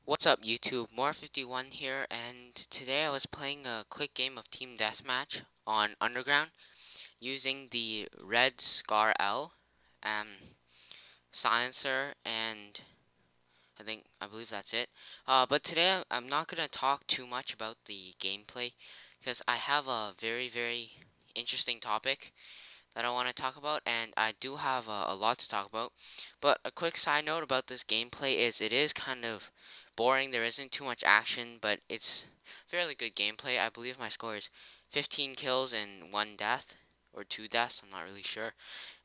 What's up YouTube, More51 here, and today I was playing a quick game of Team Deathmatch on Underground using the Red Scar L, silencer, and I believe that's it. But today I'm not gonna talk too much about the gameplay because I have a very interesting topic that I want to talk about, and I do have a lot to talk about. But a quick side note about this gameplay is it is kind of boring. There isn't too much action, but it's fairly good gameplay. I believe my score is 15 kills and 1 death, or 2 deaths, I'm not really sure.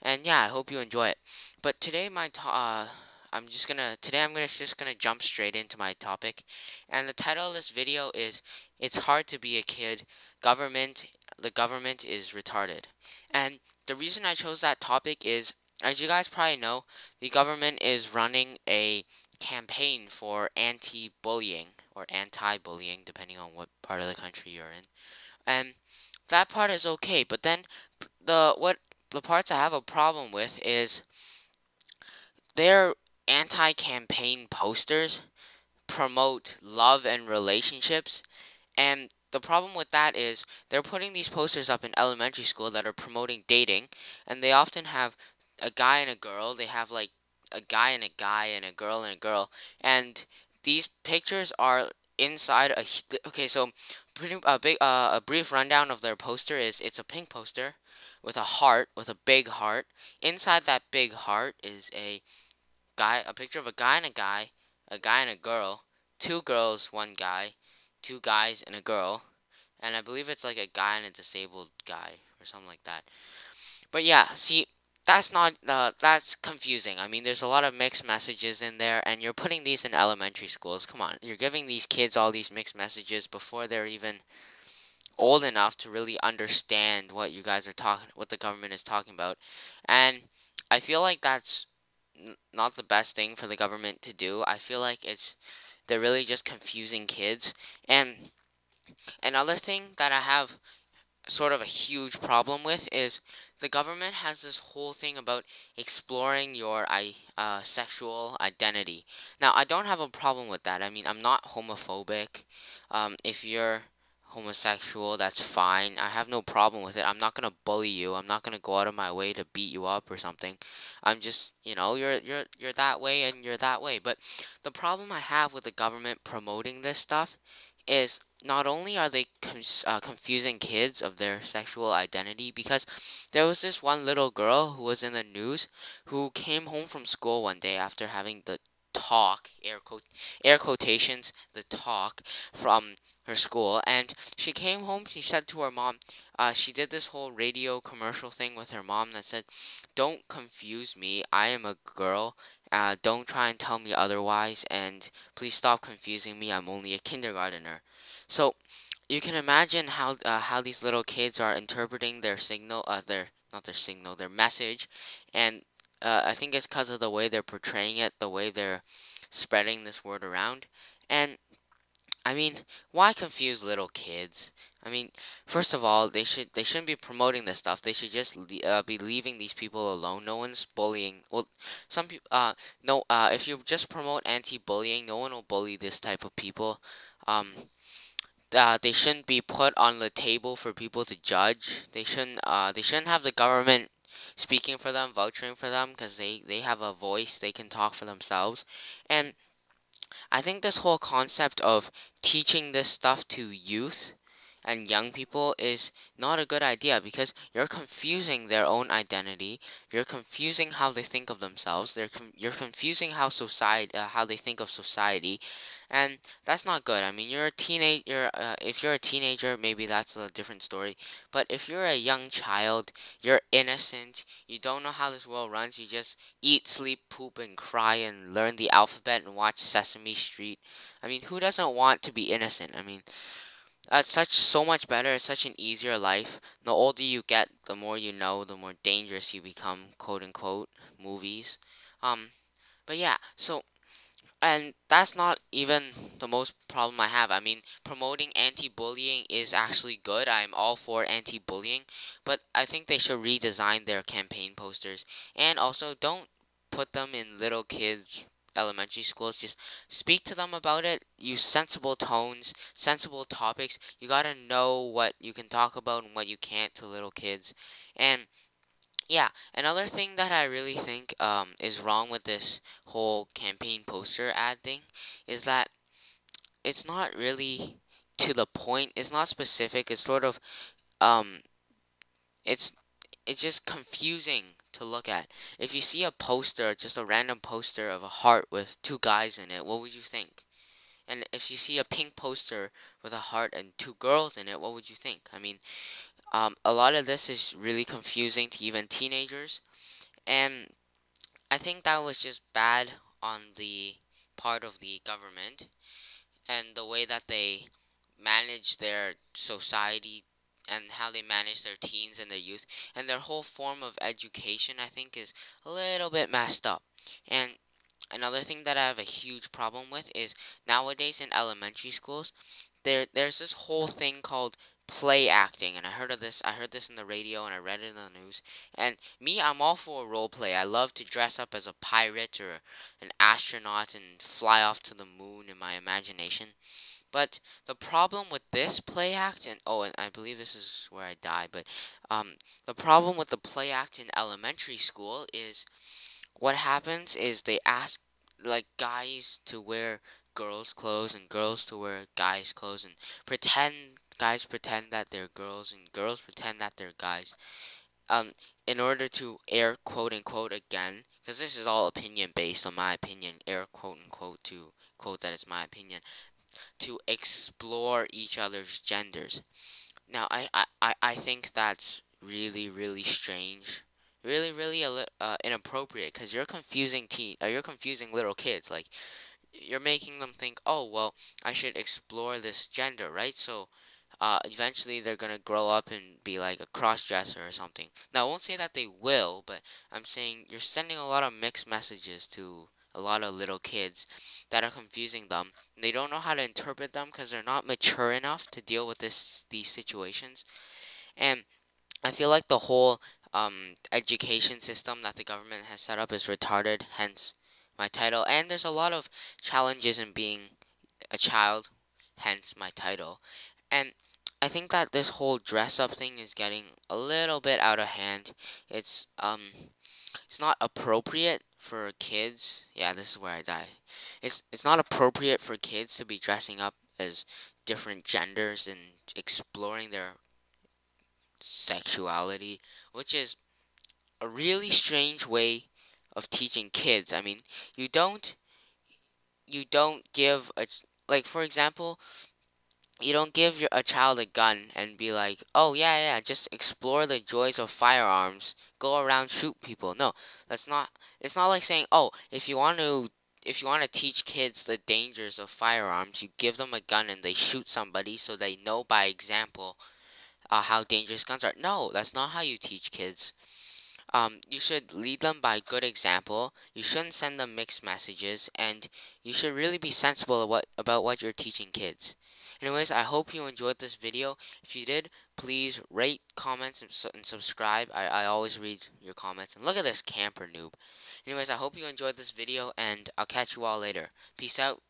And yeah, I hope you enjoy it. But today I'm just gonna jump straight into my topic. And the title of this video is It's Hard to Be a Kid. Government the government is retarded. And the reason I chose that topic is, as you guys probably know, the government is running a campaign for anti-bullying or anti-bullying, depending on what part of the country you're in. And that part is okay, but then the parts I have a problem with is their anti-campaign posters promote love and relationships, and the problem with that is they're putting these posters up in elementary school that are promoting dating, and they often have a guy and a girl. They have like a guy and a guy and a girl and a girl, and these pictures are inside okay. So a brief rundown of their poster is it's a pink poster with a heart, with a big heart. Inside that big heart is a picture of a guy and a girl, two girls, one guy, two guys and a girl, and I believe it's like a guy and a disabled guy or something like that. But yeah, see, that's confusing. I mean, there's a lot of mixed messages in there, and you're putting these in elementary schools. Come on, you're giving these kids all these mixed messages before they're even old enough to really understand what the government is talking about, and I feel like that's not the best thing for the government to do. I feel like they're really just confusing kids. And another thing that I have sort of a huge problem with is the government has this whole thing about exploring your sexual identity. Now, I don't have a problem with that. I mean, I'm not homophobic. If you're homosexual, that's fine. I have no problem with it. I'm not gonna bully you. I'm not gonna go out of my way to beat you up or something. I'm just, you're that way and you're that way. But the problem I have with the government promoting this stuff is not only are they confusing kids of their sexual identity, because there was this one little girl who was in the news who came home from school one day after having the talk, air quotations, the talk from her school, and she came home. She said to her mom, she did this whole radio commercial thing with her mom that said, "Don't confuse me. I am a girl. Don't try and tell me otherwise, and please stop confusing me. I'm only a kindergartner." So you can imagine how these little kids are interpreting their signal, their not their signal, their message, and I think it's because of the way they're portraying it, the way they're spreading this word around. And I mean, why confuse little kids? I mean, first of all, they shouldn't be promoting this stuff. They should just be leaving these people alone. No one's bullying. Well, some people no if you just promote anti-bullying, no one will bully this type of people. Um, they shouldn't be put on the table for people to judge. They shouldn't have the government speaking for them, vouching for them, because they have a voice. They can talk for themselves. And I think this whole concept of teaching this stuff to youth and young people is not a good idea, because you're confusing their own identity. You're confusing how they think of themselves. You're confusing how they think of society, and that's not good. I mean, if you're a teenager, maybe that's a different story. But if you're a young child, you're innocent. You don't know how this world runs. You just eat, sleep, poop, and cry, and learn the alphabet and watch Sesame Street. I mean, who doesn't want to be innocent? I mean, that's so much better. It's such an easier life. The older you get, the more you know, the more dangerous you become, quote unquote, movies. Um, but yeah, so, and that's not even the most problem I have. I mean, promoting anti-bullying is actually good. I'm all for anti-bullying, but I think they should redesign their campaign posters, and also don't put them in little kids' elementary schools, just speak to them about it. Use sensible tones, sensible topics. You gotta know what you can talk about and what you can't to little kids. And yeah, another thing that I really think is wrong with this whole campaign poster ad thing is that it's not really to the point. It's not specific. It's sort of um it's it's just confusing to look at. If you see a poster, just a random poster of a heart with two guys in it, what would you think? And if you see a pink poster with a heart and two girls in it, what would you think? I mean, a lot of this is really confusing to even teenagers, and I think that was just bad on the part of the government and the way that they manage their society and how they manage their teens and their youth and their whole form of education. I think is a little bit messed up. And another thing that I have a huge problem with is nowadays in elementary schools there's this whole thing called play acting, and I heard this in the radio and I read it in the news. And me, I'm all for a role play. I love to dress up as a pirate or an astronaut and fly off to the moon in my imagination. But the problem with this play act, and I believe this is where I die, but the problem with the play act in elementary school is what happens is they ask like guys to wear girls' clothes and girls to wear guys' clothes and pretend guys pretend that they're girls and girls pretend that they're guys. Um, in order to air quote unquote again, because this is all opinion based on my opinion, air quote unquote to quote that it's my opinion to explore each other's genders. Now, I think that's really, really strange. Really, really inappropriate because you're confusing little kids. Like, you're making them think, oh, well, I should explore this gender, right? So, eventually they're gonna grow up and be like a cross-dresser or something. Now, I won't say that they will, but I'm saying you're sending a lot of mixed messages to a lot of little kids that are confusing them. They don't know how to interpret them because they're not mature enough to deal with these situations. And I feel like the whole education system that the government has set up is retarded, hence my title. And there's a lot of challenges in being a child, hence my title. And I think that this whole dress up thing is getting a little bit out of hand. It's it's not appropriate for kids. Yeah, this is where I die. It's not appropriate for kids to be dressing up as different genders and exploring their sexuality, which is a really strange way of teaching kids. I mean, you don't you don't give a like for example, you don't give a child a gun and be like, "Oh yeah, yeah, just explore the joys of firearms. Go around shoot people." No, that's not. It's not like saying, "Oh, if you want to teach kids the dangers of firearms, you give them a gun and they shoot somebody so they know by example how dangerous guns are." No, that's not how you teach kids. You should lead them by good example. You shouldn't send them mixed messages, and you should really be sensible about what you're teaching kids. Anyways, I hope you enjoyed this video. If you did, please rate, comment, and subscribe. I always read your comments. And look at this camper noob. Anyways, I hope you enjoyed this video, and I'll catch you all later. Peace out.